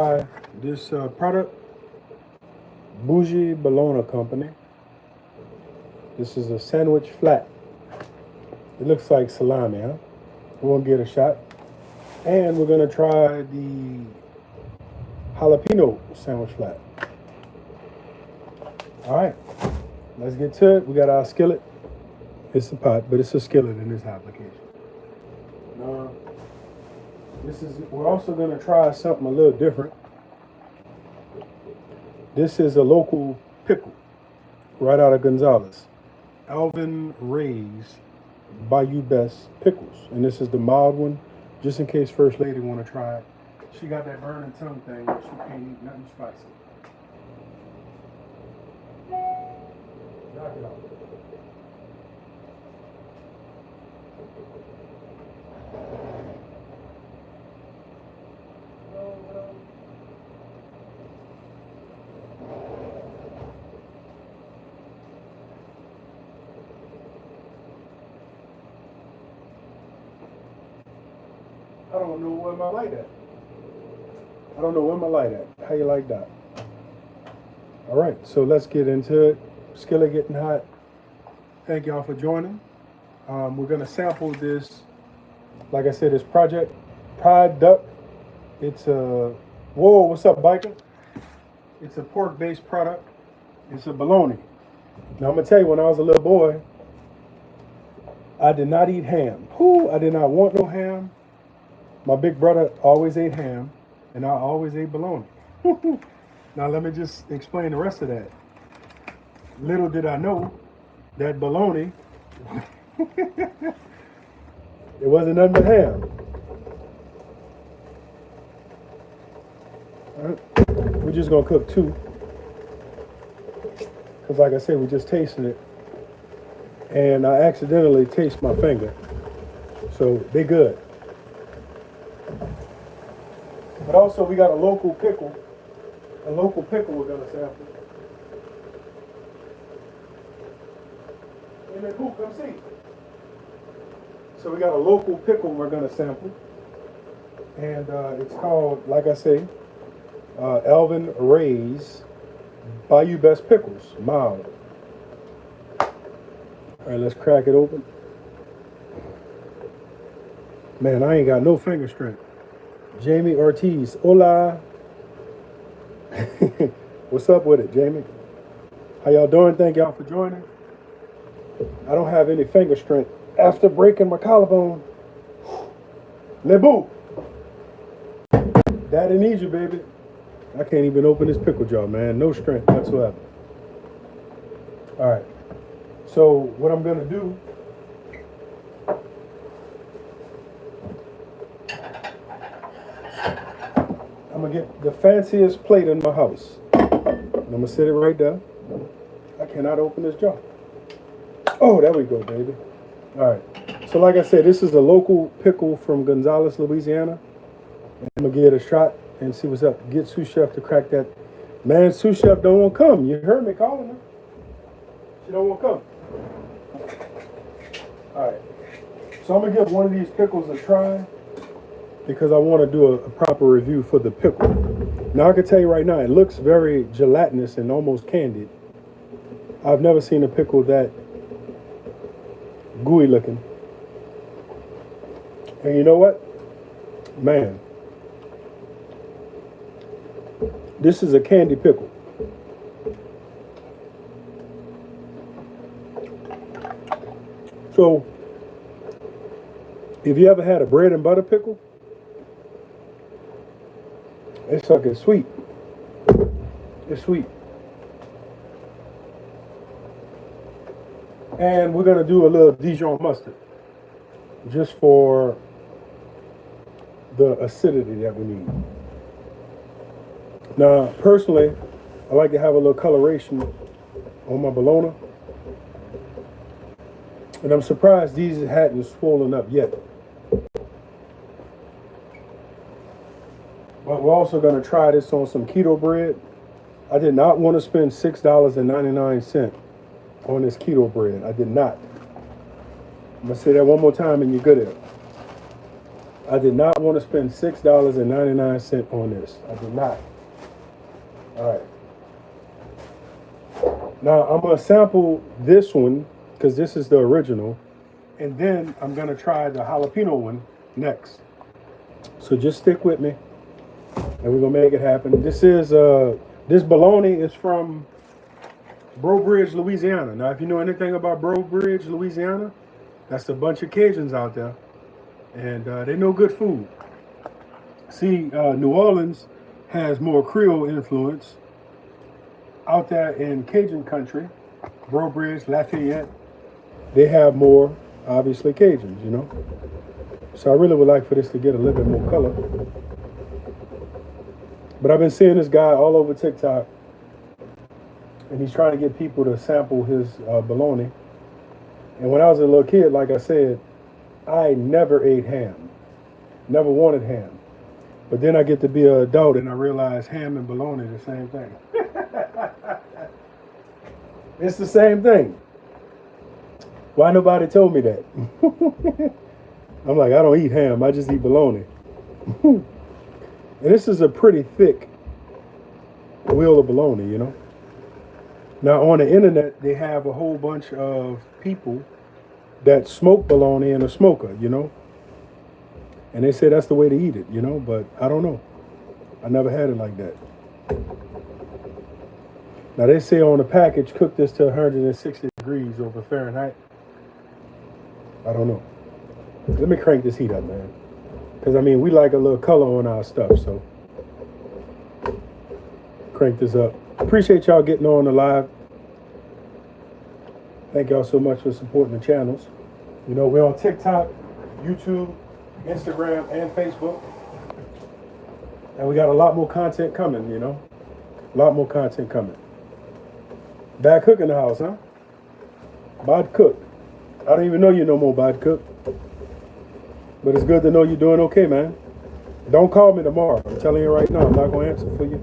This product, Bougie Bologna Company. This is a sandwich flat. It looks like salami, huh? We'll get a shot. And we're gonna try the jalapeno sandwich flat. All right, let's get to it. We got our skillet. It's a pot, but it's a skillet in this application. Now, we're also gonna try something a little different. This is a local pickle right out of Gonzales. Alvin Ray's Bayou Best Pickles. And this is the mild one, just in case First Lady want to try it. She got that burning tongue thing, but she can't eat nothing spicy. Knock it off. I don't know where my light at. I don't know where my light at. How you like that? All right, so let's get into it. Skillet getting hot. Thank y'all for joining. We're gonna sample this. Like I said, this product. It's a whoa. What's up, biker? It's a pork-based product. It's a bologna. Now I'm gonna tell you, when I was a little boy, I did not eat ham. I did not want no ham. My big brother always ate ham, and I always ate bologna. Now let me just explain the rest of that. Little did I know that bologna, it wasn't nothing but ham. All right. We're just gonna cook two, because like I said, we just tasted it, and I accidentally taste my finger, so they good. But also, we got a local pickle. A local pickle we're gonna sample. In the coop, come see. So we got a local pickle we're gonna sample, and it's called, like I say, Alvin Ray's Bayou Best Pickles, mild. All right, let's crack it open. Man, I ain't got no finger strength. Jamie Ortiz, hola. What's up with it, Jamie? How y'all doing? Thank y'all for joining. I don't have any finger strength after breaking my collarbone. Lebu. Daddy needs you, baby. I can't even open this pickle jar, man. No strength whatsoever. All right. So what I'm gonna do, I'm gonna get the fanciest plate in my house. I'm gonna sit it right there. I cannot open this jar. Oh, there we go, baby. All right. So like I said, this is a local pickle from Gonzales, Louisiana. I'm gonna give it a shot and see what's up. Get sous chef to crack that. Man, sous chef don't want to come. You heard me calling her. She don't want to come. All right. So I'm gonna give one of these pickles a try, because I want to do a proper review for the pickle. Now I can tell you right now, it looks very gelatinous and almost candied. I've never seen a pickle that gooey looking. And you know what? Man, this is a candy pickle. So, if you ever had a bread and butter pickle, it's like it's sweet. It's sweet. And we're gonna do a little Dijon mustard, just for the acidity that we need. Now, personally, I like to have a little coloration on my bologna. And I'm surprised these hadn't swollen up yet. But we're also going to try this on some keto bread. I did not want to spend $6.99 on this keto bread. I did not. I'm going to say that one more time and you're good at it. I did not want to spend $6.99 on this. I did not. All right. Now I'm gonna sample this one because this is the original, and then I'm gonna try the jalapeno one next. So just stick with me, and we're gonna make it happen. This bologna is from Breaux Bridge, Louisiana. Now, if you know anything about Breaux Bridge, Louisiana, that's a bunch of Cajuns out there, and they know good food. See, New Orleans has more Creole influence. Out there in Cajun country, Breaux Bridge, Lafayette, they have more, obviously, Cajuns, you know. So I really would like for this to get a little bit more color. But I've been seeing this guy all over TikTok, and he's trying to get people to sample his bologna. And when I was a little kid, like I said, I never ate ham, never wanted ham. But then I get to be an adult and I realize ham and bologna are the same thing. It's the same thing. Why nobody told me that? I'm like, I don't eat ham, I just eat bologna. And this is a pretty thick wheel of bologna, you know. Now on the internet, they have a whole bunch of people that smoke bologna in a smoker, you know. And they say that's the way to eat it, you know, but I don't know. I never had it like that. Now they say on the package, cook this to 160 degrees over Fahrenheit. I don't know. Let me crank this heat up, man. Because, I mean, we like a little color on our stuff, so. Crank this up. Appreciate y'all getting on the live. Thank y'all so much for supporting the channels. You know, we're on TikTok, YouTube, Instagram, and Facebook. And we got a lot more content coming, you know. A lot more content coming. Bad Cook in the house, huh? Bad Cook. I don't even know you no more, Bad Cook. But it's good to know you're doing okay, man. Don't call me tomorrow. I'm telling you right now, I'm not going to answer for you.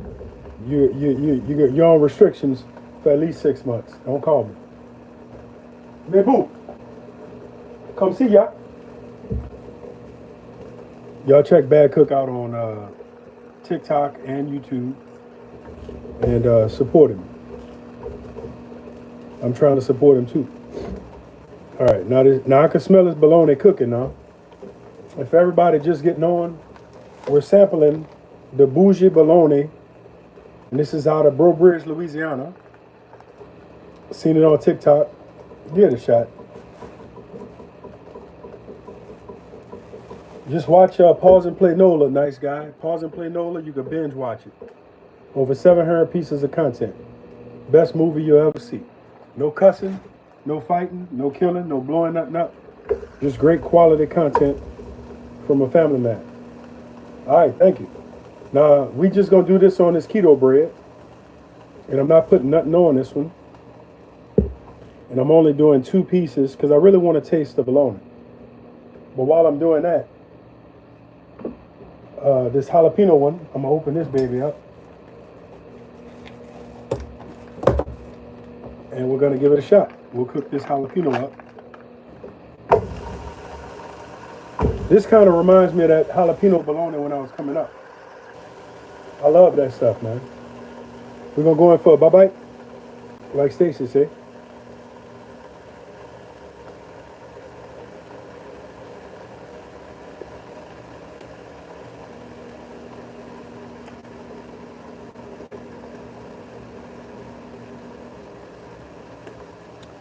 You're on restrictions for at least 6 months. Don't call me. Mais boo, come see ya. Y'all check Bad Cook out on TikTok and YouTube and support him. I'm trying to support him too. All right, now I can smell this bologna cooking now. If everybody just getting on, we're sampling the Bougie Bologna, and this is out of Breaux Bridge, Louisiana. Seen it on TikTok. Give it a shot. Just watch Pause and Play Nola, nice guy. Pause and Play Nola, you can binge watch it. Over 700 pieces of content. Best movie you'll ever see. No cussing, no fighting, no killing, no blowing nothing up. Just great quality content from a family man. All right, thank you. Now, we just going to do this on this keto bread. And I'm not putting nothing on this one. And I'm only doing 2 pieces because I really want to taste the bologna. But while I'm doing that, this jalapeno one, I'm going to open this baby up. And we're going to give it a shot. We'll cook this jalapeno up. This kind of reminds me of that jalapeno bologna when I was coming up. I love that stuff, man. We're going to go in for a bye-bye, like Stacy said.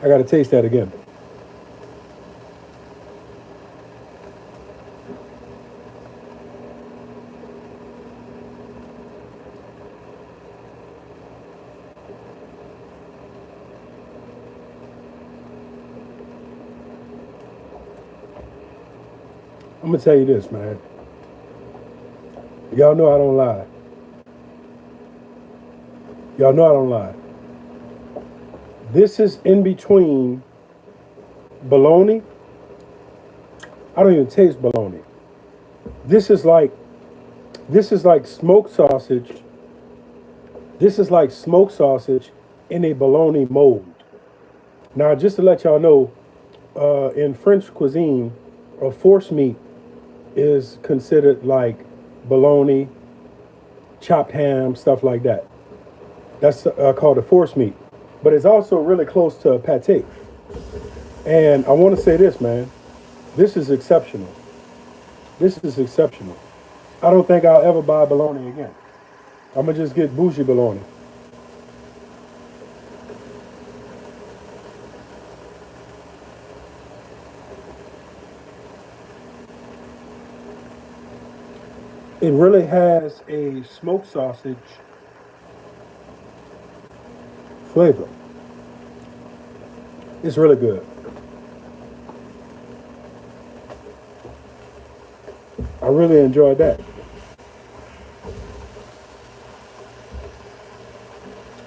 I got to taste that again. I'm going to tell you this, man. Y'all know I don't lie. Y'all know I don't lie. This is in between bologna. I don't even taste bologna. This is like smoked sausage. This is like smoked sausage in a bologna mold. Now, just to let y'all know, in French cuisine, or force meat is considered like bologna, chopped ham, stuff like that. That's called a force meat, but it's also really close to a pate. And I want to say this, man. This is exceptional. This is exceptional. I don't think I'll ever buy bologna again. I'm gonna just get Bougie Bologna. It really has a smoked sausage flavor. It's really good. I really enjoyed that.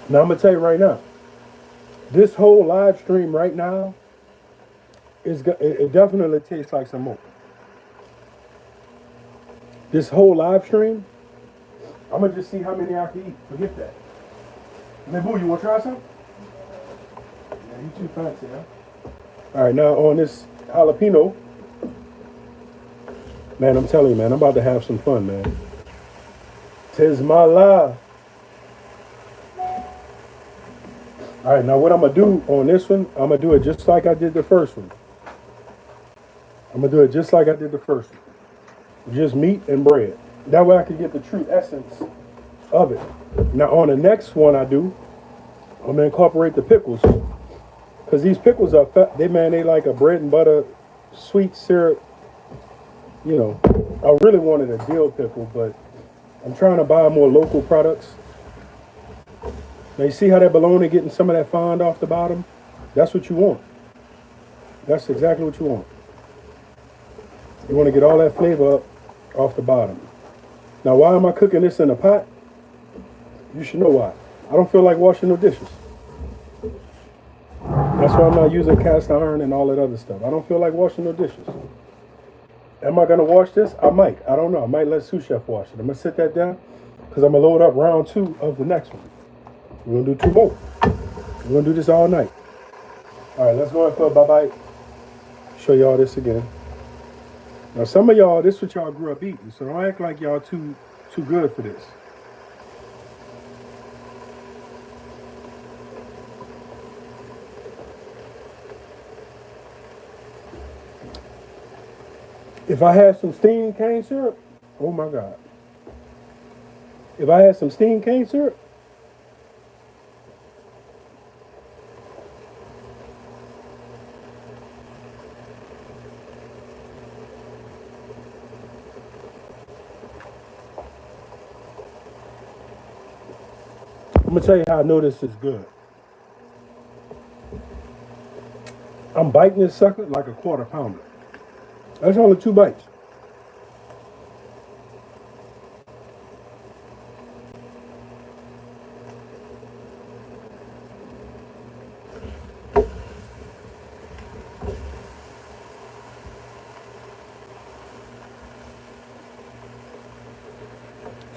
Now I'm gonna tell you right now, this whole live stream right now it definitely tastes like some more. This whole live stream, I'm gonna just see how many I can eat. Forget that. Boo, you wanna try some? Yeah, you too fancy, huh? All right, now on this jalapeno, man, I'm telling you, man, I'm about to have some fun, man. 'Tis my life. All right, now what I'm gonna do on this one, I'm gonna do it just like I did the first one. I'm gonna do it just like I did the first one. Just meat and bread. That way I can get the true essence of it. Now on the next one I do, I'm gonna incorporate the pickles. Cause these pickles are fat. They like a bread and butter, sweet syrup. You know, I really wanted a dill pickle, but I'm trying to buy more local products. Now you see how that bologna getting some of that fond off the bottom? That's what you want. That's exactly what you want. You want to get all that flavor up off the bottom. Now why am I cooking this in a pot? You should know why. I don't feel like washing no dishes. That's why I'm not using cast iron and all that other stuff. I don't feel like washing no dishes. Am I going to wash this? I might. I don't know. I might let sous chef wash it. I'm going to sit that down because I'm going to load up round 2 of the next one. We're going to do 2 more. We're going to do this all night. All right, let's go in for a bye-bye. Show y'all this again. Now, some of y'all, this is what y'all grew up eating, so don't act like y'all too good for this. If I had some steamed cane syrup, oh my God. If I had some steamed cane syrup, I'm gonna tell you how I know this is good. I'm biting this sucker like a quarter pounder. That's only 2 bites.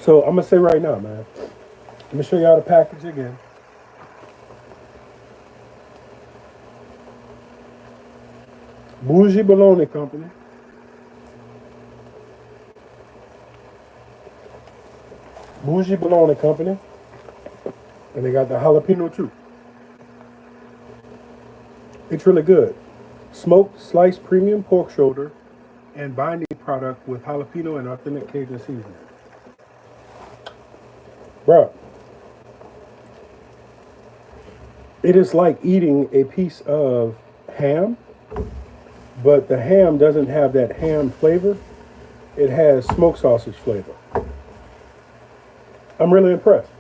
So I'm gonna say right now, man. Let me show y'all the package again. Bougie Bologna Company. Bougie Bologna Company. And they got the jalapeno too. It's really good. Smoked sliced premium pork shoulder and binding product with jalapeno and authentic Cajun seasoning. Bruh. It is like eating a piece of ham, but the ham doesn't have that ham flavor. It has smoked sausage flavor. I'm really impressed.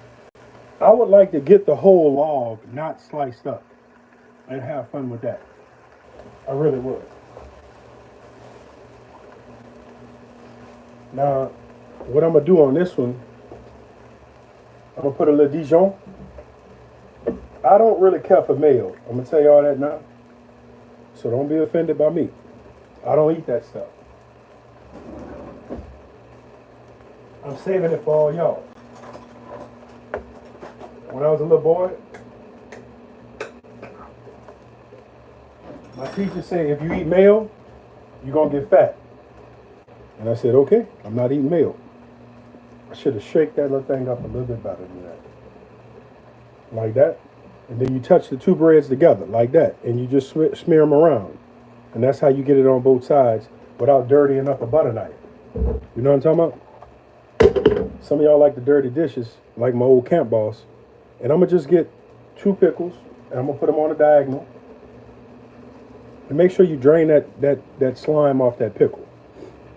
I would like to get the whole log, not sliced up, and have fun with that. I really would. Now, what I'm gonna do on this one, I'm gonna put a little Dijon. I don't really care for mayo. I'm gonna tell you all that now. So don't be offended by me. I don't eat that stuff. I'm saving it for all y'all. When I was a little boy, my teacher said if you eat mayo, you're gonna get fat. And I said, okay, I'm not eating milk. I should have shaked that little thing up a little bit better than that. Like that. And then you touch the two breads together like that. And you just smear them around. And that's how you get it on both sides without dirtying up a butter knife. You know what I'm talking about? Some of y'all like the dirty dishes, like my old camp boss. And I'm going to just get 2 pickles, and I'm going to put them on a diagonal. And make sure you drain that slime off that pickle.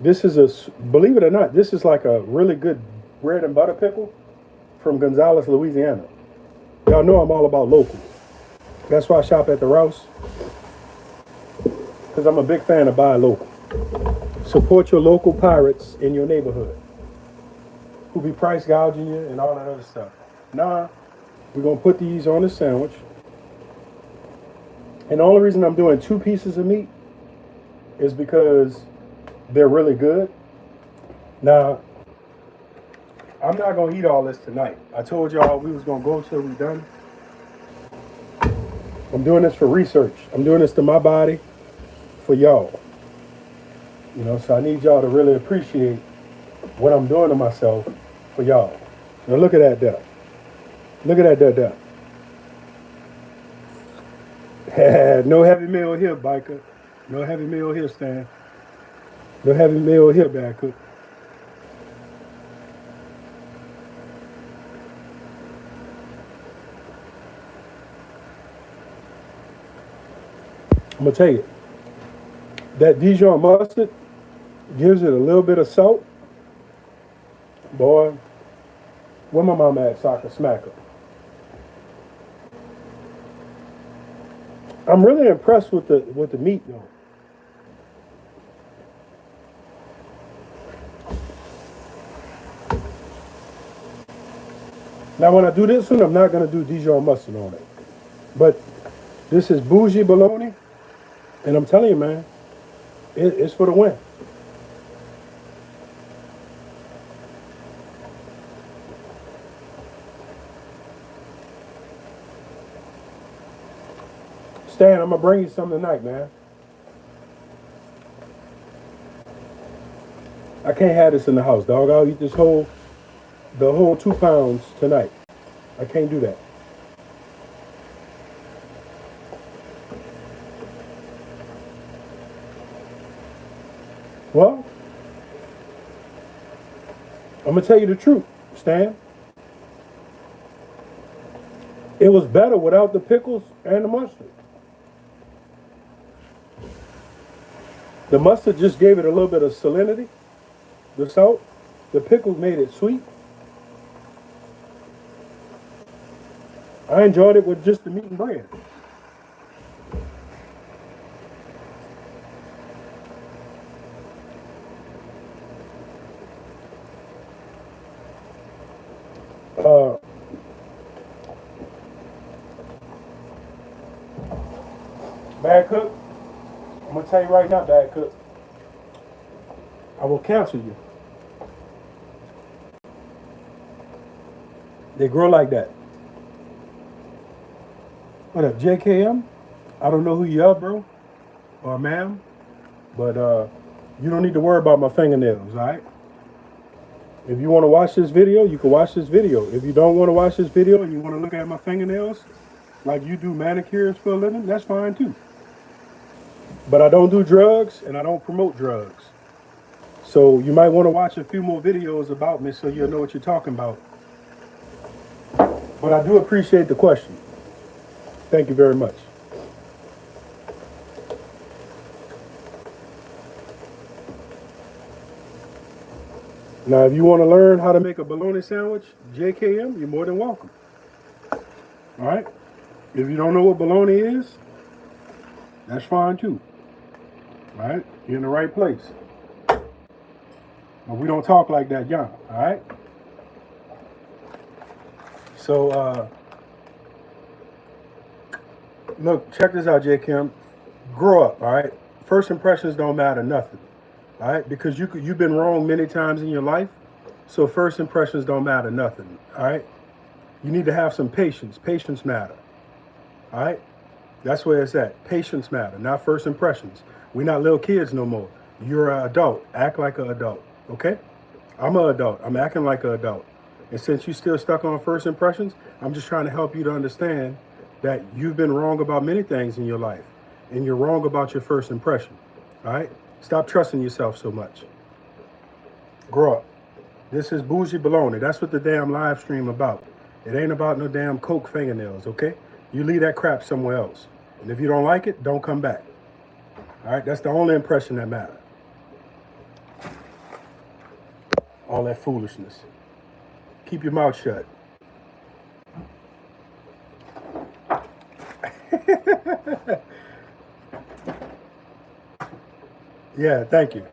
This is believe it or not, this is like a really good bread and butter pickle from Gonzales, Louisiana. Y'all know I'm all about local. That's why I shop at the Rouse. Because I'm a big fan of buy local. Support your local pirates in your neighborhood who be price gouging you and all that other stuff. Nah, we're going to put these on the sandwich. And the only reason I'm doing 2 pieces of meat is because they're really good. Now, I'm not going to eat all this tonight. I told y'all we was going to go till we're done. I'm doing this for research. I'm doing this to my body for y'all. You know, so I need y'all to really appreciate what I'm doing to myself for y'all. Now look at that there. Look at that there. No heavy meal here, biker. No heavy meal here, Stan. No heavy meal here, Bad Cook. I'm going to tell you, that Dijon mustard gives it a little bit of salt. Boy, where my mama at so I can smack her? I'm really impressed with the meat though. Now when I do this one, I'm not going to do Dijon mustard on it. But this is Bougie Bologna. And I'm telling you, man, it's for the win. Stan, I'm going to bring you something tonight, man. I can't have this in the house, dog. I'll eat the whole 2 pounds tonight. I can't do that. Well, I'm going to tell you the truth, Stan. It was better without the pickles and the mustard. The mustard just gave it a little bit of salinity. The salt. The pickles made it sweet. I enjoyed it with just the meat and bread. Bad Cook, I'm going to tell you right now, Bad Cook, I will cancel you. They grow like that. What up, JKM? I don't know who you are, bro, or ma'am, but you don't need to worry about my fingernails, all right? If you want to watch this video, you can watch this video. If you don't want to watch this video and you want to look at my fingernails, like you do manicures for a living, that's fine too. But I don't do drugs and I don't promote drugs. So you might want to watch a few more videos about me so you'll know what you're talking about. But I do appreciate the question. Thank you very much. Now, if you want to learn how to make a bologna sandwich, JKM, you're more than welcome. All right? If you don't know what bologna is, that's fine too. All right? You're in the right place. But we don't talk like that, young. All right? So, look, check this out, JKM. Grow up, all right? First impressions don't matter nothing. All right, because you've been wrong many times in your life, so first impressions don't matter nothing. All right, you need to have some patience. Patience matter. All right, that's where it's at. Patience matter, not first impressions. We're not little kids no more. You're an adult. Act like an adult. Okay? I'm an adult. I'm acting like an adult. And since you're still stuck on first impressions, I'm just trying to help you to understand that you've been wrong about many things in your life. And you're wrong about your first impression. All right? Stop trusting yourself so much. Grow up. This is Bougie Bologna. That's what the damn live stream about. It ain't about no damn Coke fingernails, okay? You leave that crap somewhere else. And if you don't like it, don't come back. All right? That's the only impression that matters. All that foolishness. Keep your mouth shut. Yeah, thank you.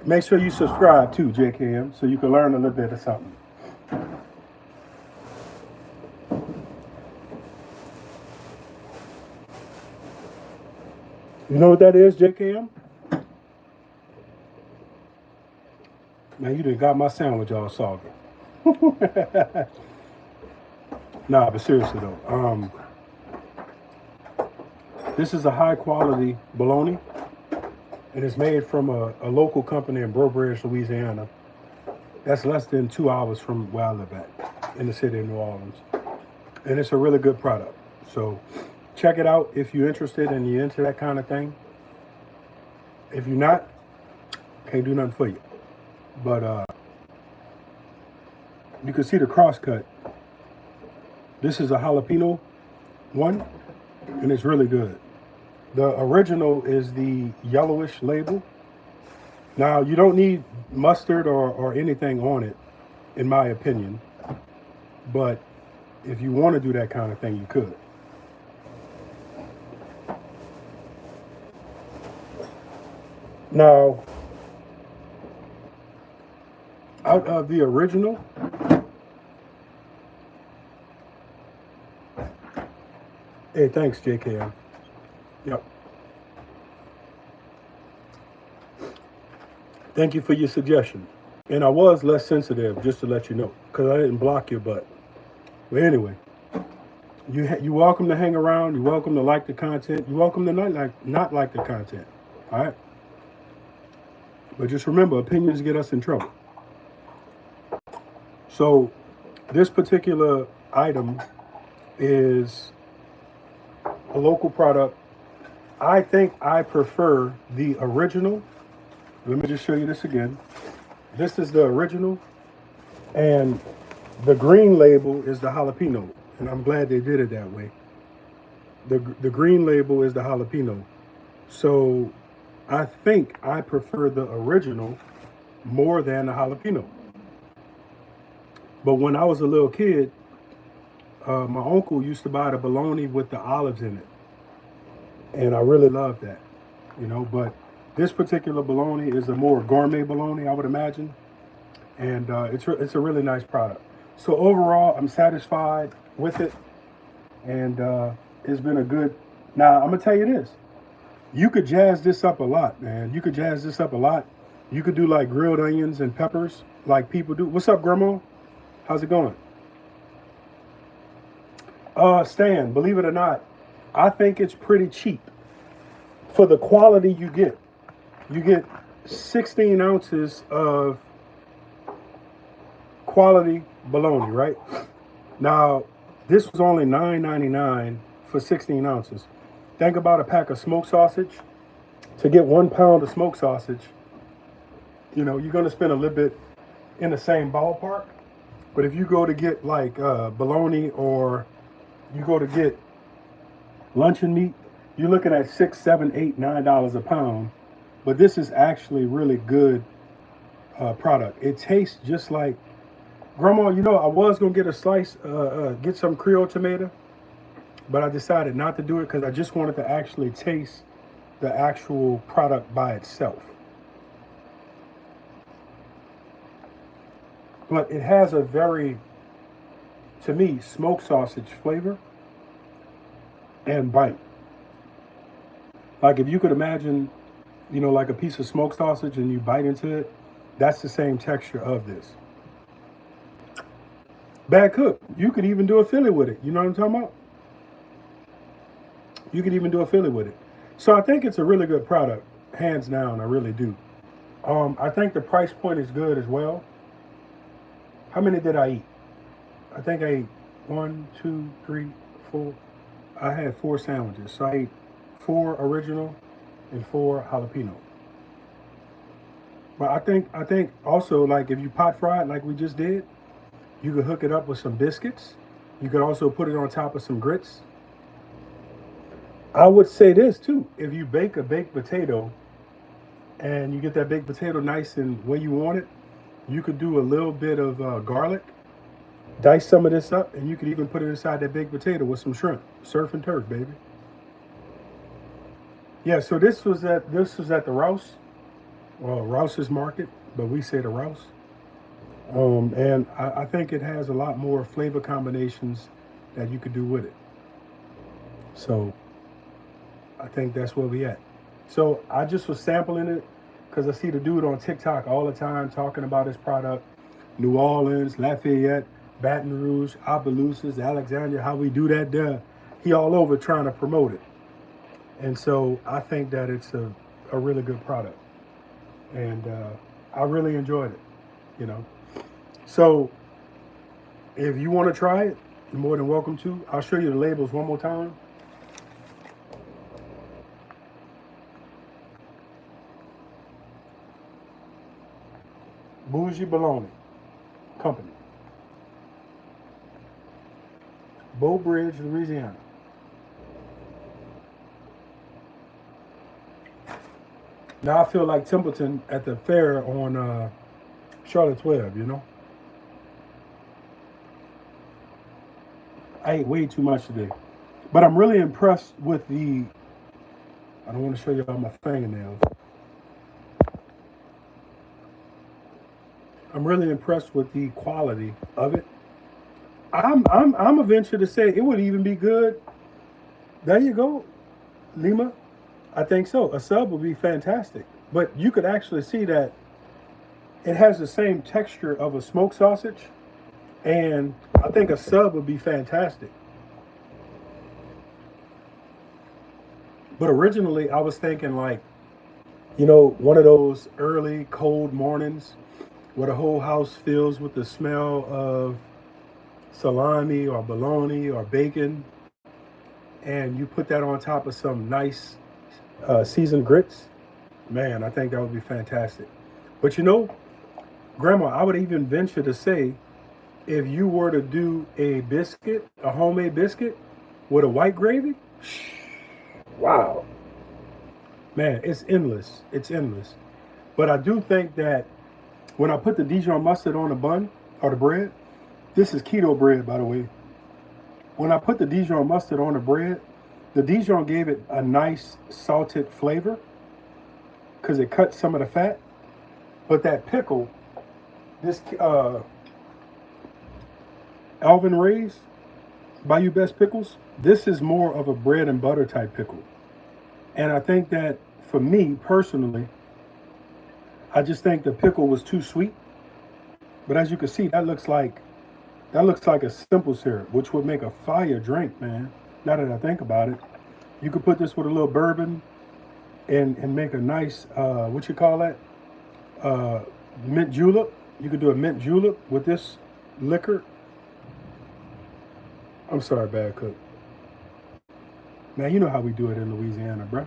Make sure you subscribe too, JKM, so you can learn a little bit of something. You know what that is, JKM? Man, you done got my sandwich all soggy. Nah, but seriously though, this is a high quality bologna. And it's made from a local company in Breaux Bridge, Louisiana. That's less than 2 hours from where I live at, in the city of New Orleans. And it's a really good product. So check it out if you're interested and you're into that kind of thing. If you're not, can't do nothing for you. But you can see the cross cut. This is a jalapeno one, and it's really good. The original is the yellowish label. Now, you don't need mustard or anything on it, in my opinion. But if you want to do that kind of thing, you could. Now, out of the original, hey, thanks, JKM. Yep. Thank you for your suggestion. And I was less sensitive, just to let you know, because I didn't block your butt. But anyway, you're welcome to hang around. You're welcome to like the content. You're welcome to not like the content. All right? But just remember, opinions get us in trouble. So this particular item is a local product. I think I prefer the original. Let me just show you this again. This is the original, and the green label is the jalapeno, and I'm glad they did it that way. The green label is the jalapeno. So I think I prefer the original more than the jalapeno. But when I was a little kid, my uncle used to buy the bologna with the olives in it. And I really love that, you know, but this particular bologna is a more gourmet bologna, I would imagine. And it's a really nice product. So overall, I'm satisfied with it. And it's been a good, now I'm gonna tell you this. You could jazz this up a lot, man. You could jazz this up a lot. You could do like grilled onions and peppers like people do. What's up, Grandma? How's it going? Stan, believe it or not, I think it's pretty cheap for the quality you get. You get 16 ounces of quality bologna, right? Now, this was only $9.99 for 16 ounces. Think about a pack of smoked sausage. To get 1 pound of smoked sausage, you know, you're going to spend a little bit in the same ballpark. But if you go to get like bologna, or you go to get luncheon meat, you're looking at $6, $7, $8, $9 a pound. But this is actually really good product. It tastes just like, Grandma, you know, I was gonna get a slice, get some Creole tomato, but I decided not to do it because I just wanted to actually taste the actual product by itself. But it has a very, to me, smoked sausage flavor and bite. Like if you could imagine, you know, like a piece of smoked sausage and you bite into it, that's the same texture of this. Bad cook. You could even do a Philly with it. You know what I'm talking about? You could even do a Philly with it. So I think it's a really good product, hands down, I really do. I think the price point is good as well. How many did I eat? I think I ate one, two, three, four. I had 4 sandwiches. So I ate 4 original and 4 jalapeno. But I think also, like, if you pot fry it like we just did, you could hook it up with some biscuits. You could also put it on top of some grits. I would say this too: if you bake a baked potato and you get that baked potato nice and where you want it, you could do a little bit of garlic, dice some of this up, and you could even put it inside that baked potato with some shrimp. Surf and turf, baby. Yeah. So this was at the Rouse, well, Rouse's Market, but we say the Rouse. And I think it has a lot more flavor combinations that you could do with it. So I think that's where we at. So I just was sampling it because I see the dude on TikTok all the time talking about his product. New Orleans, Lafayette, Baton Rouge, Opelousas, Alexandria, how we do that there. He all over trying to promote it. And so I think that it's a really good product. And I really enjoyed it, you know. So if you want to try it, you're more than welcome to. I'll show you the labels one more time. Bougie Bologna Company, Beau Bridge, Louisiana. Now I feel like Templeton at the fair on Charlotte 12, you know? I ate way too much today. But I'm really impressed with I don't want to show you all my fingernails. I'm really impressed with the quality of it. I'm a venture to say it would even be good. There you go, Lima. I think so. A sub would be fantastic. But you could actually see that it has the same texture of a smoked sausage. And I think a sub would be fantastic. But originally, I was thinking like, one of those early cold mornings where the whole house fills with the smell of salami or bologna or bacon. And you put that on top of some nice seasoned grits. Man, I think that would be fantastic. But Grandma, I would even venture to say if you were to do a biscuit, a homemade biscuit with a white gravy, wow. Man, it's endless. It's endless. But I do think that when I put the Dijon mustard on the bun or the bread, this is keto bread, by the way. When I put the Dijon mustard on the bread, the Dijon gave it a nice salted flavor because it cut some of the fat. But that pickle, this Alvin Ray's Bayou Best Pickles, this is more of a bread and butter type pickle. And I think that for me personally, I just think the pickle was too sweet. But as you can see, that looks like a simple syrup, which would make a fire drink, man. Now that I think about it, you could put this with a little bourbon and make a nice what you call that? Mint julep. You could do a mint julep with this liquor. I'm sorry, bad cook. Man, you know how we do it in Louisiana, bro.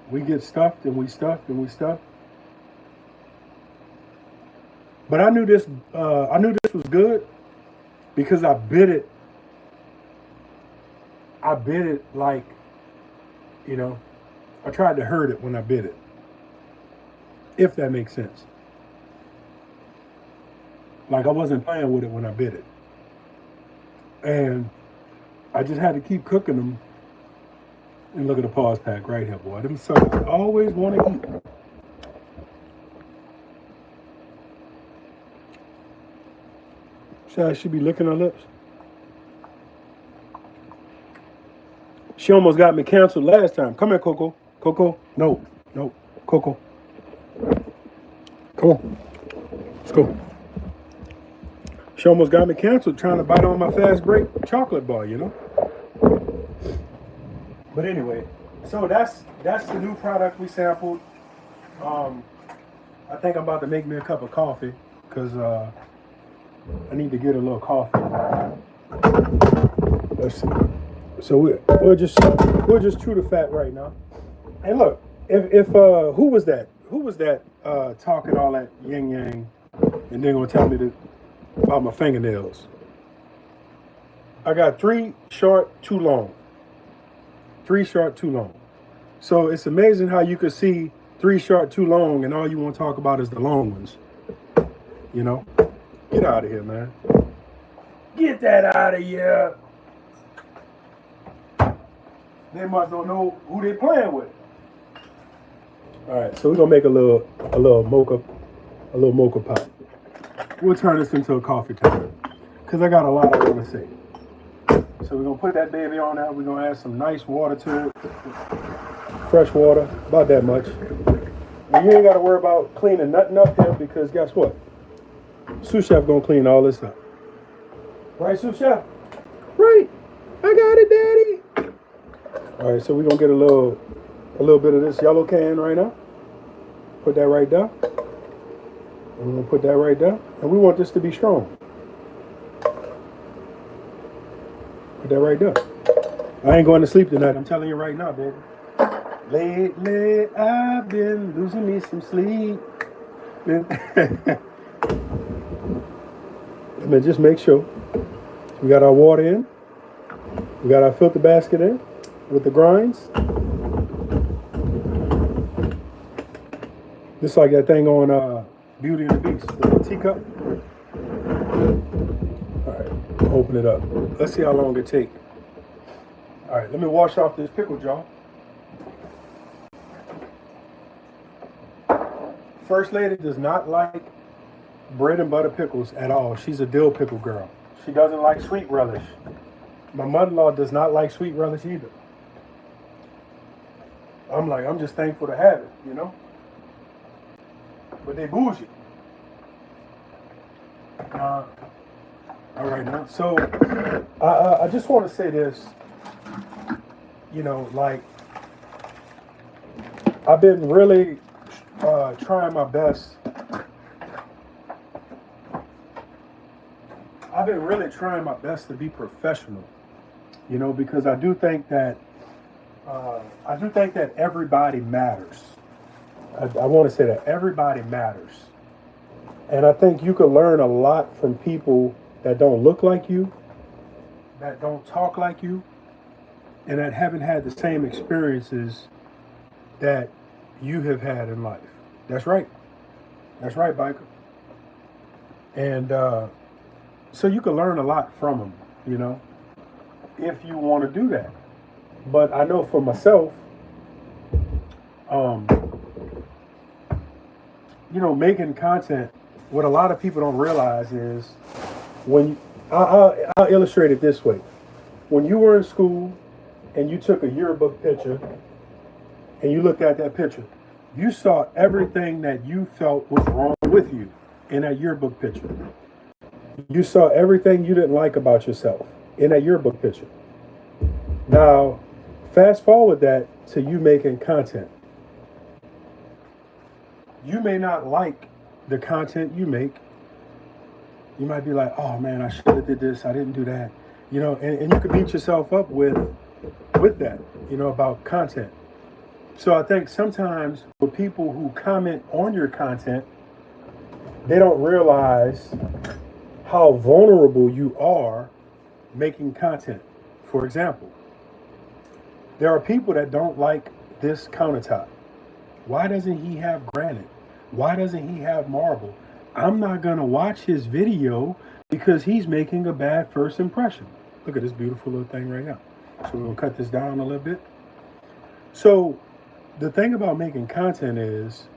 We get stuffed and we stuff and we stuff. But I knew this was good because I bit it. I bit it like, I tried to hurt it when I bit it. If that makes sense. Like I wasn't playing with it when I bit it. And I just had to keep cooking them. And look at the pause pack right here, boy. Them suckers always want to eat. Should she be licking her lips? She almost got me canceled last time. Come here, Coco. Coco. No. Coco. Come on. Let's go. She almost got me canceled trying to bite on my fast break chocolate bar, But anyway, so that's the new product we sampled. I think I'm about to make me a cup of coffee because I need to get a little coffee. Let's see. So we're just true to fat right now. And look, if who was that? Who was that talking all that yin yang, and then gonna tell me about my fingernails? I got 3 short, 2 long. 3 short, 2 long. So it's amazing how you could see 3 short, 2 long, and all you want to talk about is the long ones. You know? Get out of here, man. Get that out of here. They must don't know who they playing with. All right, so we're gonna make a little mocha pot. We'll turn this into a coffee time because I got a lot I want to say. So we're gonna put that baby on now. We're gonna add some nice water to it, fresh water, about that much. And you ain't gotta worry about cleaning nothing up here because guess what? Sous chef gonna clean all this up. Right, sous chef? Right. I got it, daddy. All right, so we're gonna get a little bit of this yellow can right now. Put that right there. And we're gonna put that right there. And we want this to be strong. Put that right there. I ain't going to sleep tonight. I'm telling you right now, baby. Lately, I've been losing me some sleep. Let me just make sure. We got our water in. We got our filter basket in with the grinds. Just like that thing on Beauty and the Beast, the teacup. All right, open it up. Let's see how long it takes. All right, let me wash off this pickle jar. First lady does not like bread and butter pickles at all. She's a dill pickle girl. She doesn't like sweet relish. My mother-in-law does not like sweet relish either. I'm just thankful to have it, you know? But they bougie. All right now. So I just want to say this. You know, like I've been really trying my best. I've been really trying my best to be professional. You know, because I do think that everybody matters. I want to say that everybody matters. And I think you can learn a lot from people that don't look like you, that don't talk like you, and that haven't had the same experiences that you have had in life. That's right. That's right, biker. And so you can learn a lot from them, you know, if you want to do that. But I know for myself, you know, making content, what a lot of people don't realize is I'll illustrate it this way. When you were in school and you took a yearbook picture and you looked at that picture, you saw everything that you felt was wrong with you in that yearbook picture. You saw everything you didn't like about yourself in that yearbook picture. Now, fast forward that to you making content. You may not like the content you make. You might be like, oh man, I should have did this, I didn't do that. You know, and you could beat yourself up with that, you know, about content. So I think sometimes with people who comment on your content, they don't realize how vulnerable you are making content. For example, there are people that don't like this countertop. Why doesn't he have granite? Why doesn't he have marble? I'm not going to watch his video because he's making a bad first impression. Look at this beautiful little thing right now. So we're going to cut this down a little bit. So the thing about making content is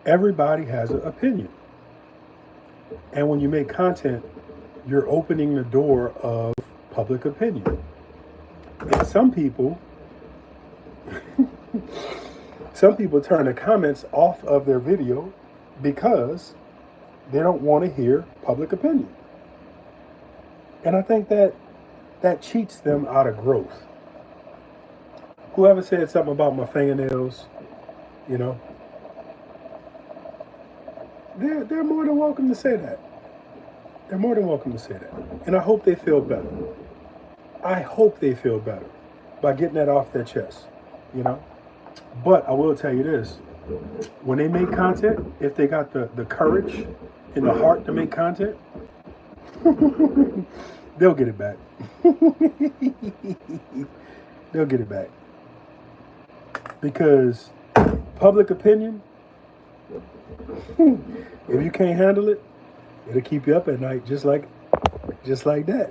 everybody has an opinion. And when you make content, you're opening the door of public opinion. And some people turn the comments off of their video because they don't want to hear public opinion. And I think that cheats them out of growth. Whoever said something about my fingernails, you know, They're more than welcome to say that. They're more than welcome to say that. And I hope they feel better. I hope they feel better by getting that off their chest, you know? But I will tell you this. When they make content, if they got the courage and the heart to make content, they'll get it back. They'll get it back. Because public opinion, if you can't handle it, it'll keep you up at night just like that.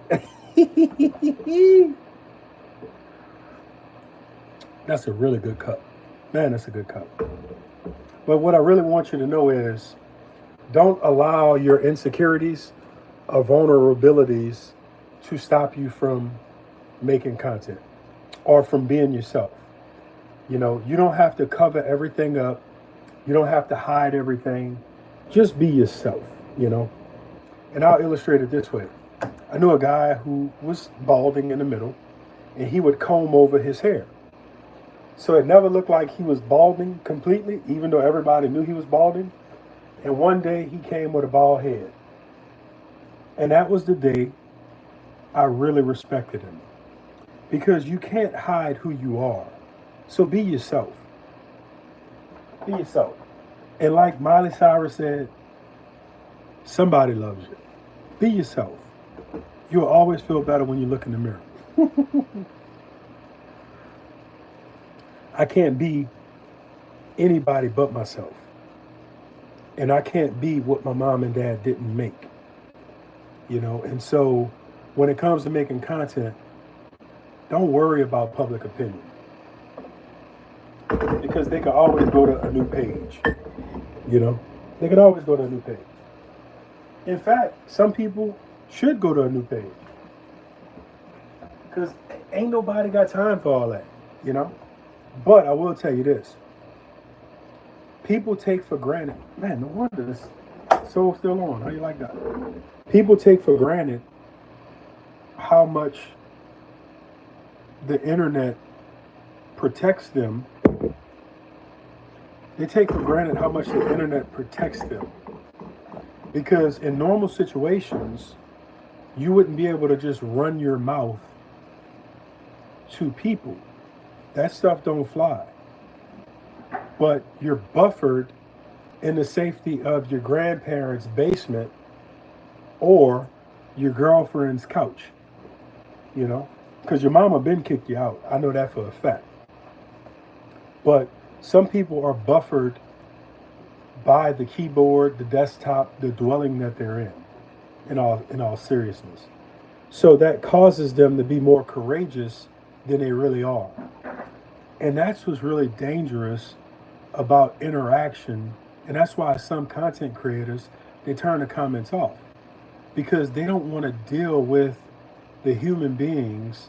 That's a really good cup. Man, that's a good cup. But what I really want you to know is don't allow your insecurities or vulnerabilities to stop you from making content or from being yourself. You know, you don't have to cover everything up. You don't have to hide everything. Just be yourself, you know. And I'll illustrate it this way. I knew a guy who was balding in the middle, and he would comb over his hair. So it never looked like he was balding completely, even though everybody knew he was balding. And one day he came with a bald head. And that was the day I really respected him. Because you can't hide who you are. So be yourself. Be yourself. And like Miley Cyrus said, somebody loves you. Be yourself. You'll always feel better when you look in the mirror. I can't be anybody but myself. And I can't be what my mom and dad didn't make. You know, and so when it comes to making content, don't worry about public opinion. Because they could always go to a new page. You know, they could always go to a new page. In fact, some people should go to a new page. Because ain't nobody got time for all that, you know? But I will tell you this. People take for granted. Man, no wonder this soul's still on. How you like that? People take for granted how much the internet protects them. They take for granted how much the internet protects them. Because in normal situations, you wouldn't be able to just run your mouth to people. That stuff don't fly. But you're buffered in the safety of your grandparents' basement or your girlfriend's couch, you know? Because your mama been kicked you out. I know that for a fact. But some people are buffered by the keyboard, the desktop, the dwelling that they're in all seriousness. So that causes them to be more courageous than they really are. And that's what's really dangerous about interaction. And that's why some content creators, they turn the comments off. Because they don't want to deal with the human beings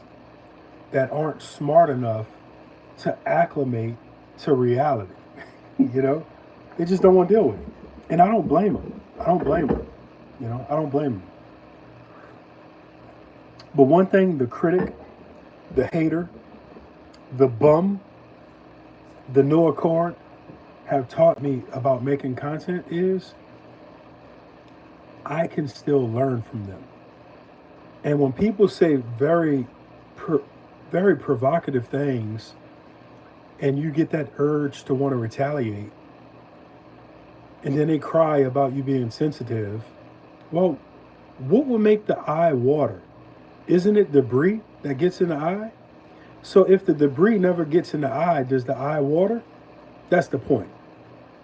that aren't smart enough to acclimate to reality. You know? They just don't want to deal with it. And I don't blame them. I don't blame them. You know, I don't blame them. But one thing the critic, the hater, the bum, the no accord have taught me about making content is I can still learn from them. And when people say very provocative things and you get that urge to want to retaliate, and then they cry about you being sensitive, well, what will make the eye water? Isn't it debris that gets in the eye? So if the debris never gets in the eye, does the eye water? That's the point.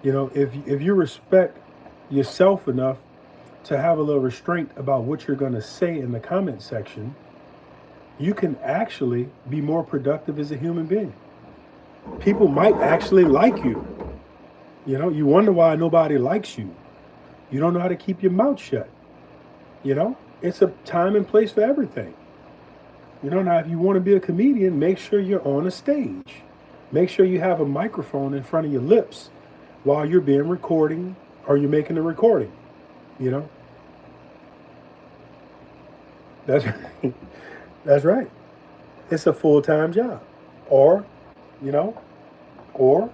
You know, if you respect yourself enough to have a little restraint about what you're going to say in the comment section, you can actually be more productive as a human being. People might actually like you. You know, you wonder why nobody likes you. You don't know how to keep your mouth shut. You know, it's a time and place for everything. You know, now if you want to be a comedian, make sure you're on a stage. Make sure you have a microphone in front of your lips while you're being recording or you're making a recording. You know, that's that's right. It's a full-time job, or you know, or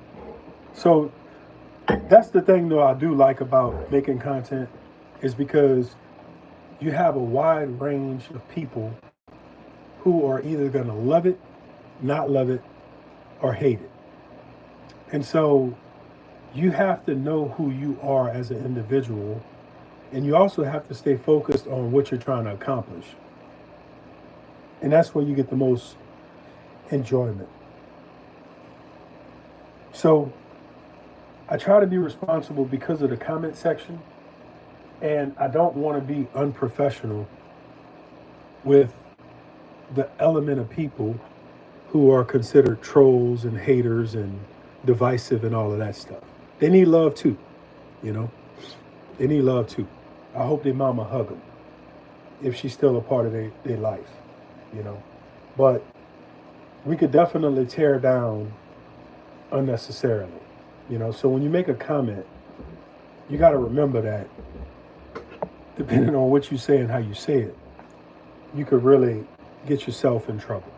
so That's the thing, though, I do like about making content is because you have a wide range of people who are either going to love it, not love it, or hate it. And so you have to know who you are as an individual, and you also have to stay focused on what you're trying to accomplish. And that's where you get the most enjoyment. So I try to be responsible because of the comment section, and I don't want to be unprofessional with the element of people who are considered trolls and haters and divisive and all of that stuff. They need love too, you know. They need love too. I hope their mama hug them if she's still a part of their life, you know. But we could definitely tear down unnecessarily, you know. So when you make a comment, you got to remember that depending on what you say and how you say it, you could really get yourself in trouble,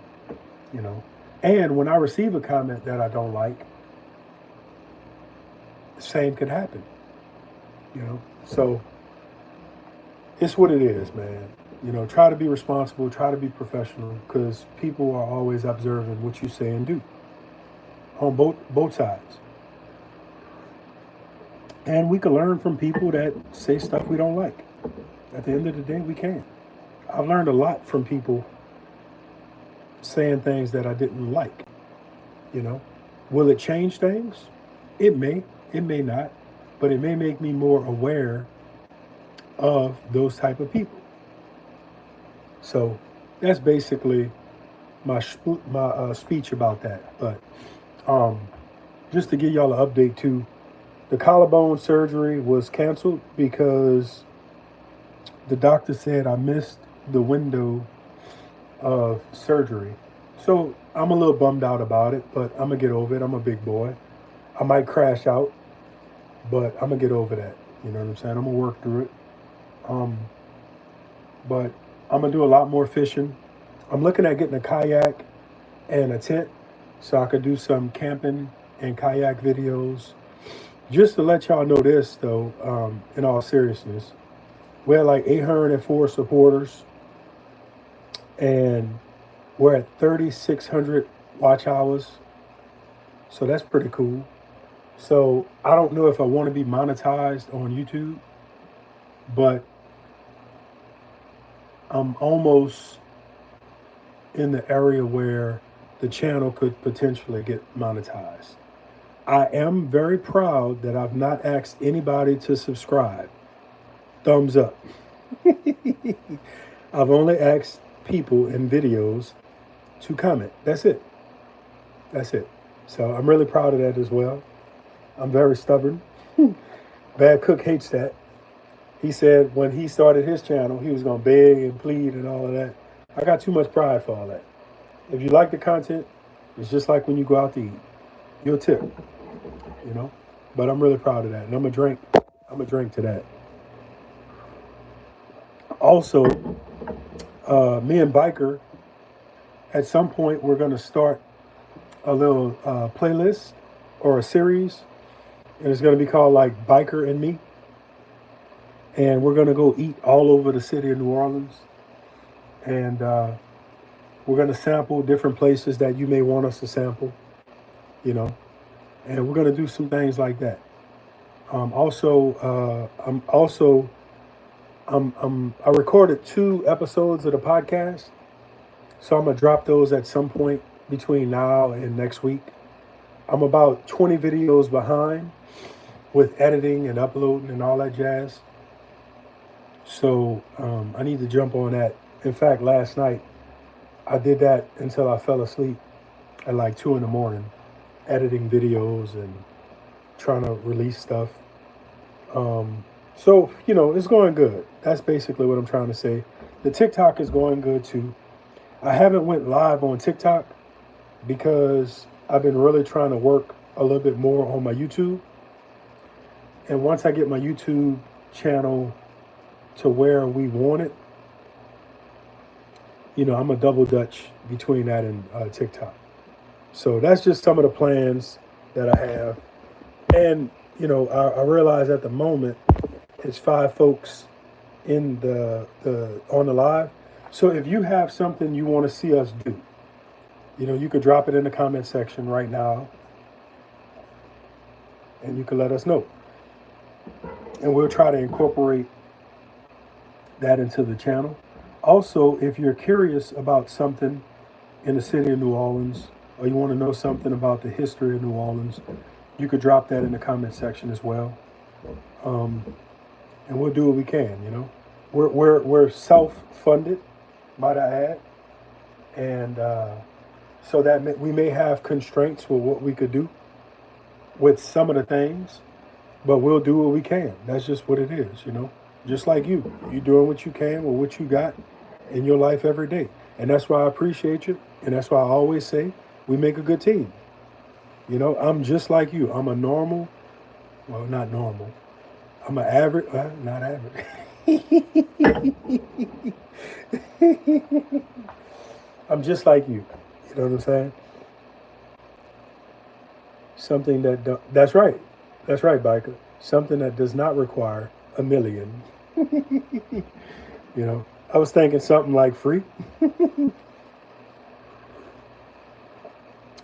you know. And when I receive a comment that I don't like, the same could happen, you know. So it's what it is, man. You know, try to be responsible, try to be professional, because people are always observing what you say and do on both sides. And we can learn from people that say stuff we don't like. At the end of the day, we can. I've learned a lot from people saying things that I didn't like, you know. Will it change things? It may not, but it may make me more aware of those type of people. So that's basically my speech about that. But just to give y'all an update too, the collarbone surgery was canceled because the doctor said I missed the window of surgery. So I'm a little bummed out about it, but I'm gonna get over it. I'm a big boy. I might crash out, but I'm gonna get over that. You know what I'm saying? I'm gonna work through it. But I'm gonna do a lot more fishing. I'm looking at getting a kayak and a tent so I could do some camping and kayak videos. Just to let y'all know this though, in all seriousness, we had like 804 supporters and we're at 3,600 watch hours. So that's pretty cool. So I don't know if I want to be monetized on YouTube, but I'm almost in the area where the channel could potentially get monetized. I am very proud that I've not asked anybody to subscribe. Thumbs up. I've only asked people in videos to comment. That's it. That's it. So I'm really proud of that as well. I'm very stubborn. Bad Cook hates that. He said when he started his channel, he was going to beg and plead and all of that. I got too much pride for all that. If you like the content, it's just like when you go out to eat. You'll tip, you know. But I'm really proud of that. And I'm going to drink to that. Also, me and Biker, at some point, we're going to start a little playlist or a series. And it's going to be called like Biker and Me. And we're going to go eat all over the city of New Orleans. And we're going to sample different places that you may want us to sample, you know. And we're going to do some things like that. I recorded 2 episodes of the podcast. So I'm going to drop those at some point between now and next week. I'm about 20 videos behind with editing and uploading and all that jazz. So I need to jump on that. In fact, last night I did that until I fell asleep at like 2 a.m, editing videos and trying to release stuff. So, you know, it's going good. That's basically what I'm trying to say. The TikTok is going good too. I haven't went live on TikTok because I've been really trying to work a little bit more on my YouTube. And once I get my YouTube channel to where we want it, you know, I'm a double dutch between that and TikTok. So that's just some of the plans that I have. And, I realize at the moment it's 5 folks in the on the live. So if you have something you want to see us do, you could drop it in the comment section right now, and you can let us know, and we'll try to incorporate that into the channel. Also, if you're curious about something in the city of New Orleans, or you want to know something about the history of New Orleans, you could drop that in the comment section as well. And we'll do what we can. We're self-funded, might I add, and so that we may have constraints with what we could do with some of the things, but we'll do what we can. That's just what it is. Just like you're doing what you can with what you got in your life every day, and that's why I appreciate you, and that's why I always say we make a good team. I'm just like you. I'm a normal, well, not normal. I'm an average, not average. I'm just like you. You know what I'm saying? Something that's right. That's right, biker. Something that does not require a million. I was thinking something like free.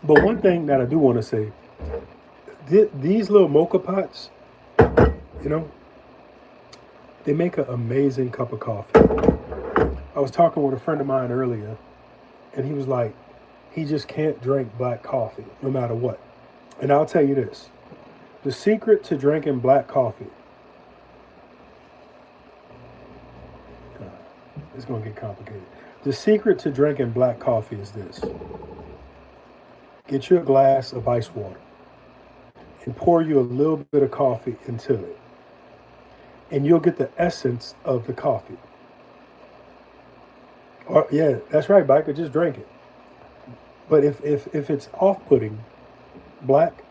But one thing that I do want to say, these little mocha pots, they make an amazing cup of coffee. I was talking with a friend of mine earlier, and he was like, he just can't drink black coffee no matter what. And I'll tell you this, the secret to drinking black coffee, it's going to get complicated. The secret to drinking black coffee is this. Get you a glass of ice water and pour you a little bit of coffee into it. And you'll get the essence of the coffee. Or, yeah, that's right, biker, just drink it. But if it's off-putting, black,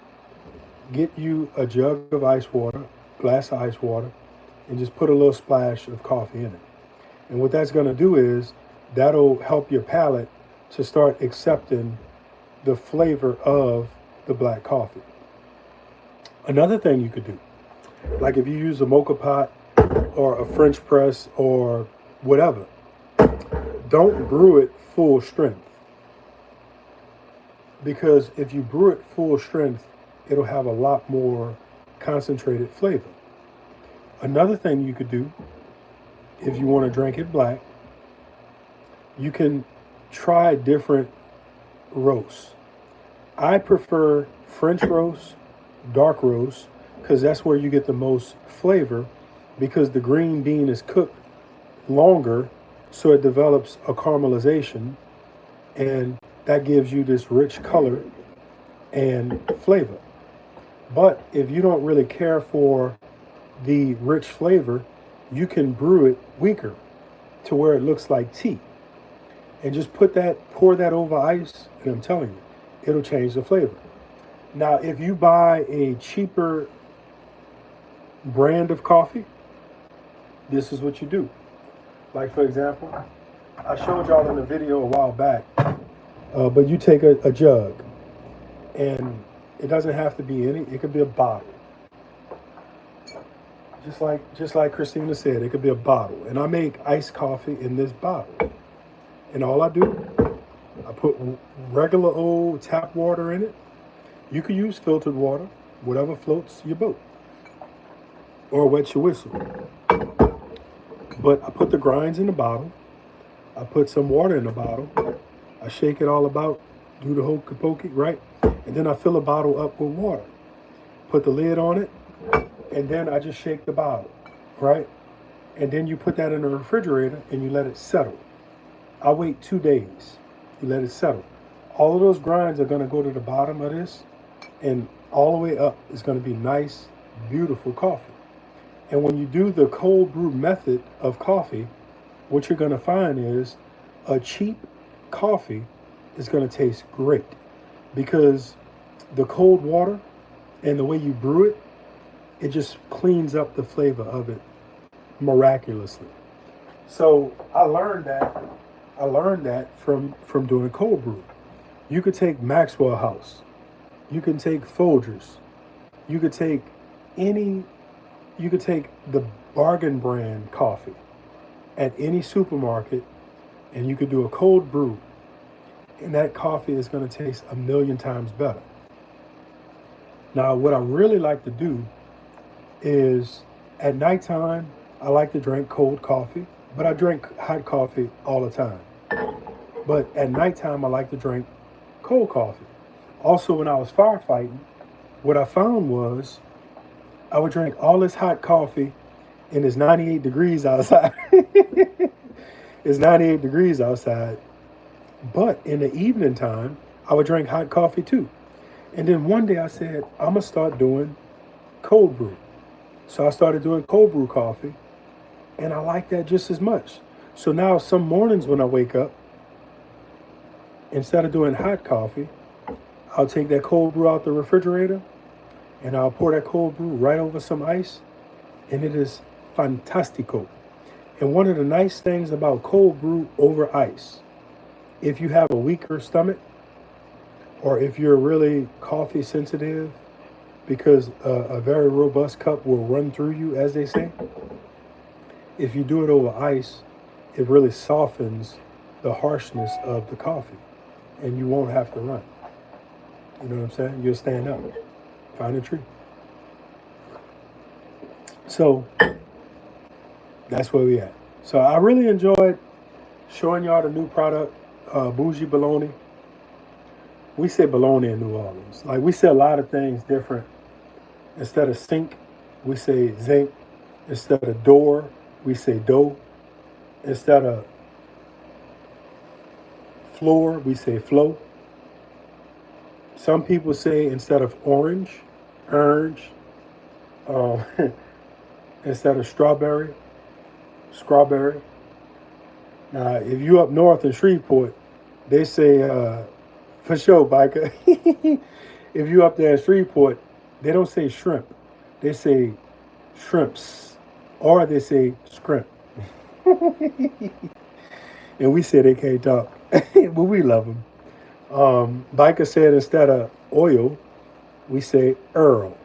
get you a jug of ice water, glass of ice water, and just put a little splash of coffee in it. And what that's going to do is that'll help your palate to start accepting the flavor of the black coffee. Another thing you could do, like if you use a mocha pot or a French press or whatever, don't brew it full strength. Because if you brew it full strength, it'll have a lot more concentrated flavor. Another thing you could do, if you want to drink it black, you can try different roasts. I prefer French roast, dark roast, because that's where you get the most flavor, because the green bean is cooked longer, so it develops a caramelization, and that gives you this rich color and flavor. But if you don't really care for the rich flavor, you can brew it weaker to where it looks like tea. And just pour that over ice, and I'm telling you, it'll change the flavor. Now, if you buy a cheaper brand of coffee, this is what you do. Like, for example, I showed y'all in a video a while back, but you take a jug, and it doesn't have to be any, it could be a bottle. Just like Christina said, it could be a bottle. And I make iced coffee in this bottle. And all I do, I put regular old tap water in it. You can use filtered water, whatever floats your boat, or wet your whistle. But I put the grinds in the bottle. I put some water in the bottle. I shake it all about, do the hokey pokey, right? And then I fill the bottle up with water. Put the lid on it, and then I just shake the bottle, right? And then you put that in the refrigerator and you let it settle. I wait 2 days. You let it settle. All of those grinds are going to go to the bottom of this, and all the way up is going to be nice, beautiful coffee. And when you do the cold brew method of coffee, what you're going to find is a cheap coffee is going to taste great, because the cold water and the way you brew it, it just cleans up the flavor of it miraculously. So I learned that from doing cold brew. You could take Maxwell House, you can take Folgers, you could take any, you could take the bargain brand coffee at any supermarket and you could do a cold brew, and that coffee is going to taste a million times better. Now, what I really like to do is at nighttime, I like to drink cold coffee, but I drink hot coffee all the time. But at nighttime, I like to drink cold coffee. Also, when I was firefighting, what I found was I would drink all this hot coffee and it's 98 degrees outside. It's 98 degrees outside. But in the evening time, I would drink hot coffee too. And then one day I said, I'm going to start doing cold brew. So I started doing cold brew coffee, and I like that just as much. So now some mornings when I wake up, instead of doing hot coffee, I'll take that cold brew out the refrigerator and I'll pour that cold brew right over some ice, and it is fantastico. And one of the nice things about cold brew over ice, if you have a weaker stomach or if you're really coffee sensitive, because a very robust cup will run through you, as they say, if you do it over ice, it really softens the harshness of the coffee and you won't have to run. You know what I'm saying? You'll stand up, find a tree. So that's where we at. So I really enjoyed showing y'all the new product, Bougie Bologna. We say bologna in New Orleans. Like, we say a lot of things different. Instead of sink, we say zinc. Instead of door, we say dough. Instead of floor, we say flow. Some people say instead of orange. Instead of strawberry. Now, if you up north in Shreveport, they say, for sure, biker. If you up there in Shreveport, they don't say shrimp. They say shrimps. Or they say scrimp. And we say they can't talk. But we love them. Biker said instead of oil, we say Earl.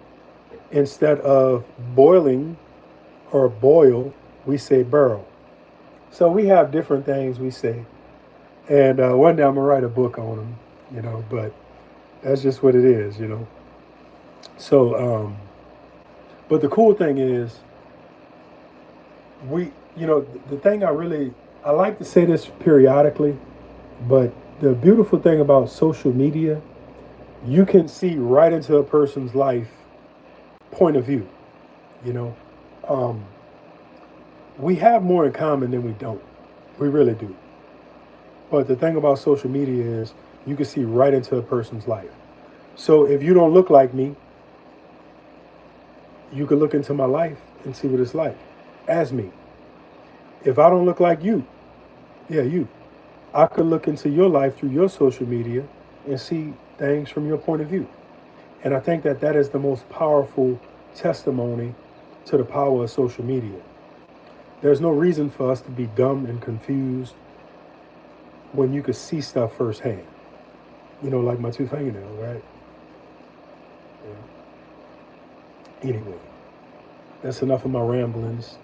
Instead of boiling or boil, we say burl. So we have different things we say. And one day I'm going to write a book on them, but that's just what it is, So, but the cool thing is, the thing I like to say this periodically, but the beautiful thing about social media, you can see right into a person's life point of view, we have more in common than we don't. We really do. But the thing about social media is you can see right into a person's life. So if you don't look like me, you can look into my life and see what it's like as me. If I don't look like you, I could look into your life through your social media and see things from your point of view. And I think that is the most powerful testimony to the power of social media. There's no reason for us to be dumb and confused when you could see stuff firsthand. Like my two fingernails, right? Yeah. Anyway, that's enough of my ramblings.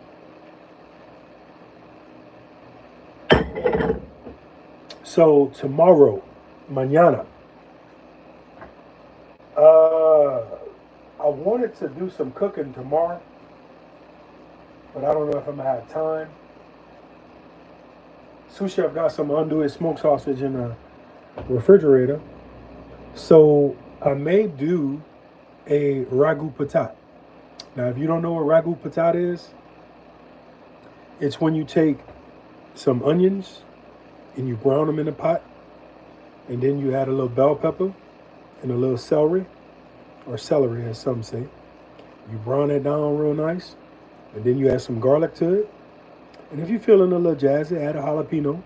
So tomorrow, mañana, I wanted to do some cooking tomorrow, but I don't know if I'm going to have time. Sous Chef got some andouille smoked sausage in the refrigerator. So I may do a ragu patat. Now, if you don't know what ragu patat is, it's when you take some onions and you brown them in a pot, and then you add a little bell pepper and a little celery, or celery as some say. You brown that down real nice, and then you add some garlic to it. And if you're feeling a little jazzy, add a jalapeno.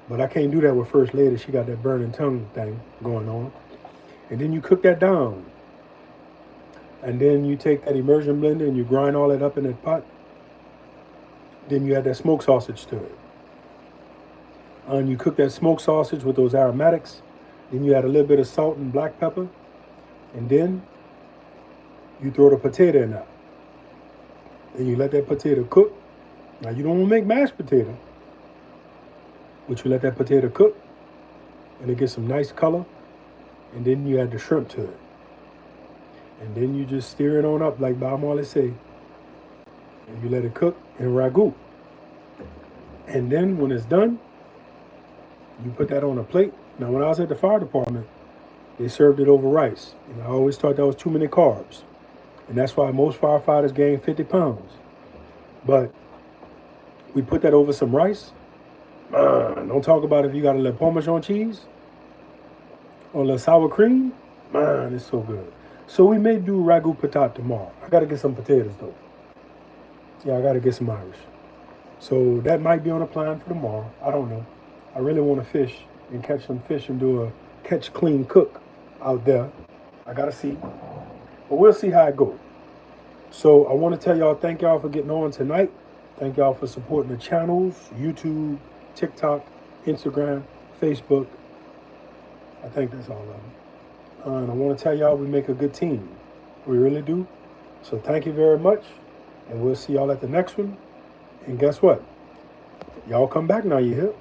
But I can't do that with First Lady. She got that burning tongue thing going on. And then you cook that down. And then you take that immersion blender and you grind all that up in that pot. Then you add that smoked sausage to it. And you cook that smoked sausage with those aromatics. Then you add a little bit of salt and black pepper. And then You throw the potato in there. Then you let that potato cook. Now you don't want to make mashed potato, but you let that potato cook and it gets some nice color. And then you add the shrimp to it. And then you just stir it on up like Bob Marley say. And you let it cook in ragu. And then when it's done, you put that on a plate. Now when I was at the fire department, they served it over rice. And I always thought that was too many carbs. And that's why most firefighters gain 50 pounds. But we put that over some rice. Man, don't talk about if you got a little Parmesan cheese or a little sour cream. Man, it's so good. So we may do ragu patat tomorrow. I got to get some potatoes though. Yeah, I got to get some Irish. So that might be on the plan for tomorrow. I don't know. I really want to fish and catch some fish and do a catch, clean, cook out there. I got to see. But we'll see how it goes. So I want to tell y'all, thank y'all for getting on tonight. Thank y'all for supporting the channels, YouTube, TikTok, Instagram, Facebook. I think that's all of them. And I want to tell y'all we make a good team. We really do. So thank you very much. And we'll see y'all at the next one. And guess what? Y'all come back now, you hear?